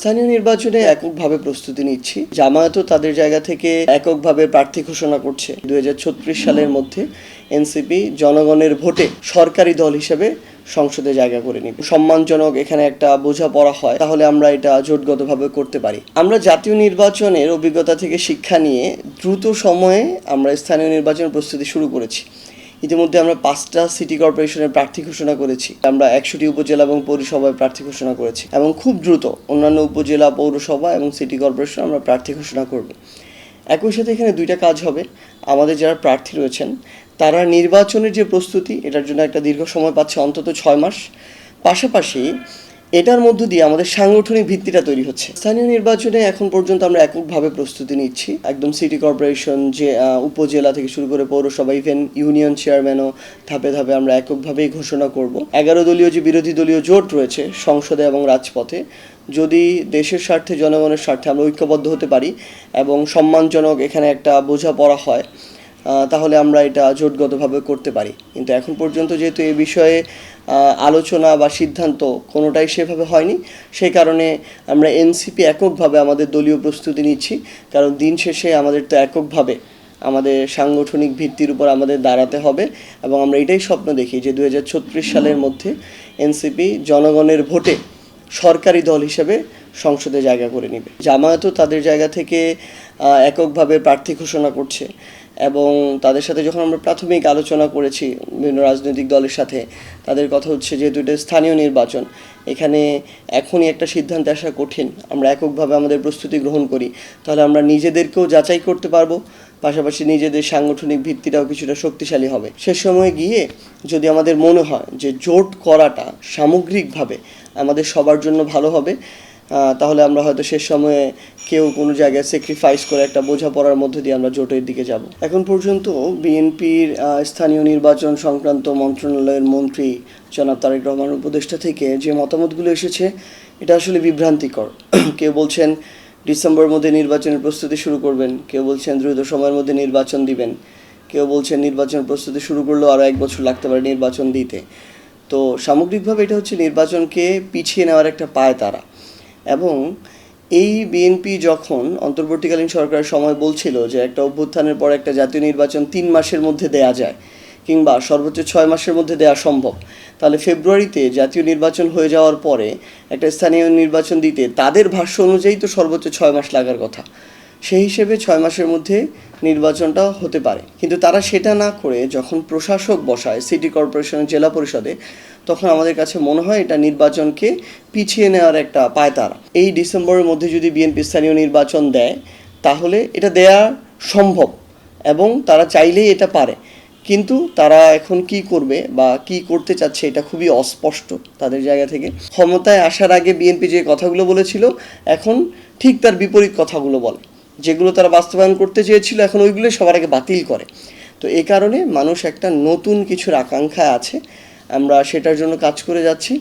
স্থানীয় নির্বাচনে এককভাবে প্রস্তুতি নিচ্ছি। জামায়াতও তাদের জায়গা থেকে এককভাবে প্রার্থী ঘোষণা করছে। 2036 সালের মধ্যে এনসিপি জনগণের ভোটে সরকারি দল হিসেবে সংসদে জায়গা করে নিব। সম্মানজনক এখানে একটা বোঝাপড়া হয়, তাহলে আমরা এটা জোটগতভাবে করতে পারি। আমরা জাতীয় নির্বাচনের অভিজ্ঞতা থেকে শিক্ষা নিয়ে দ্রুত সময়ে আমরা স্থানীয় নির্বাচন প্রস্তুতি শুরু করেছি। ইতিমধ্যে আমরা 5টা সিটি কর্পোরেশনের প্রার্থী ঘোষণা করেছি। আমরা 100টি উপজেলা এবং পৌরসভায় প্রার্থী ঘোষণা করেছি এবং খুব দ্রুত অন্যান্য উপজেলা, পৌরসভা এবং সিটি কর্পোরেশন আমরা প্রার্থী ঘোষণা করব। একই সাথে এখানে দুইটা কাজ হবে। আমাদের যারা প্রার্থী রয়েছেন তারা নির্বাচনের যে প্রস্তুতি, এটার জন্য একটা দীর্ঘ সময় পাচ্ছে, অন্তত 6 মাস। পাশাপাশি এটার মধ্য দিয়ে আমাদের সাংগঠনিক ভিত্তিটা তৈরি হচ্ছে। স্থানীয় নির্বাচনে এখন পর্যন্ত আমরা এককভাবে প্রস্তুতি নিচ্ছি। একদম সিটি কর্পোরেশন, যে উপজেলা থেকে শুরু করে পৌরসভা, ইভেন ইউনিয়ন চেয়ারম্যানও ধাপে ধাপে আমরা এককভাবেই ঘোষণা করব। 11 দলীয় যে বিরোধী দলীয় জোট রয়েছে সংসদে এবং রাজপথে, যদি দেশের স্বার্থে, জনগণের স্বার্থে আমরা ঐক্যবদ্ধ হতে পারি এবং সম্মানজনক এখানে একটা বোঝাপড়া হয়, তাহলে আমরা এটা জোটগতভাবে করতে পারি। কিন্তু এখন পর্যন্ত যেহেতু এই বিষয়ে আলোচনা বা সিদ্ধান্ত কোনোটাই সেভাবে হয়নি, সেই কারণে আমরা এনসিপি এককভাবে আমাদের দলীয় প্রস্তুতি নিচ্ছি। কারণ দিন শেষে আমাদের তো এককভাবে আমাদের সাংগঠনিক ভিত্তির উপর আমাদের দাঁড়াতে হবে এবং আমরা এটাই স্বপ্ন দেখি যে 2036 সালের মধ্যে এনসিপি জনগণের ভোটে সরকারি দল হিসেবে সংসদে জায়গা করে নেবে। জামায়াতও তাদের জায়গা থেকে এককভাবে প্রার্থী ঘোষণা করছে এবং তাদের সাথে যখন আমরা প্রাথমিক আলোচনা করেছি বিভিন্ন রাজনৈতিক দলের সাথে, তাদের কথা হচ্ছে যেহেতু এটা স্থানীয় নির্বাচন, এখানে এখনই একটা সিদ্ধান্তে আসা কঠিন। আমরা এককভাবে আমাদের প্রস্তুতি গ্রহণ করি, তাহলে আমরা নিজেদেরকেও যাচাই করতে পারবো, পাশাপাশি নিজেদের সাংগঠনিক ভিত্তিটাও কিছুটা শক্তিশালী হবে। সে সময় গিয়ে যদি আমাদের মনে হয় যে জোট করাটা সামগ্রিকভাবে আমাদের সবার জন্য ভালো হবে, তাহলে আমরা হয়তো শেষ সময়ে কেউ কোনো জায়গায় স্যাক্রিফাইস করে একটা বোঝাপড়ার মধ্যে দিয়ে আমরা জোটের দিকে যাব। এখন পর্যন্ত বিএনপির স্থানীয় নির্বাচন সংক্রান্ত মন্ত্রণালয়ের মন্ত্রী জনাব তারেক রহমানের উপদেষ্টা থেকে যে মতামতগুলো এসেছে, এটা আসলে বিভ্রান্তিকর। কেউ বলছেন ডিসেম্বরের মধ্যে নির্বাচনের প্রস্তুতি শুরু করবেন, কেউ বলছেন দ্রুত সময়ের মধ্যে নির্বাচন দিবেন, কেউ বলছেন নির্বাচনের প্রস্তুতি শুরু করলেও আরও 1 বছর লাগতে পারে নির্বাচন দিতে। তো সামগ্রিকভাবে এটা হচ্ছে নির্বাচনকে পিছিয়ে নেওয়ার একটা পায়তারা। এবং এই বিএনপি যখন অন্তর্বর্তীকালীন সরকারের সময় বলছিল যে একটা অভ্যুত্থানের পর একটা জাতীয় নির্বাচন 3 মাসের মধ্যে দেয়া যায় কিংবা সর্বোচ্চ 6 মাসের মধ্যে দেওয়া সম্ভব, তাহলে ফেব্রুয়ারিতে জাতীয় নির্বাচন হয়ে যাওয়ার পরে একটা স্থানীয় নির্বাচন দিতে তাদের ভাষ্য অনুযায়ী তো সর্বোচ্চ 6 মাস লাগার কথা। সেই হিসেবে 6 মাসের মধ্যে নির্বাচনটা হতে পারে। কিন্তু তারা সেটা না করে যখন প্রশাসক বসায় সিটি কর্পোরেশনের, জেলা পরিষদে, তখন আমাদের কাছে মনে হয় এটা নির্বাচনকে পিছিয়ে নেওয়ার একটা পায়তারা। এই ডিসেম্বরের মধ্যে যদি বিএনপি স্থানীয় নির্বাচন দেয়, তাহলে এটা দেয়া সম্ভব এবং তারা চাইলেই এটা পারে। কিন্তু তারা এখন কি করবে বা কি করতে চাচ্ছে এটা খুবই অস্পষ্ট তাদের জায়গা থেকে। ক্ষমতায় আসার আগে বিএনপি যে কথাগুলো বলেছিল, এখন ঠিক তার বিপরীত কথাগুলো বলে। যেগুলো তারা বাস্তবায়ন করতে চেয়েছিল, এখন ওইগুলো সবার আগে বাতিল করে। তো এই কারণে মানুষ একটা নতুন কিছুর আকাঙ্ক্ষায় আছে, আমরা সেটার জন্য কাজ করে যাচ্ছি।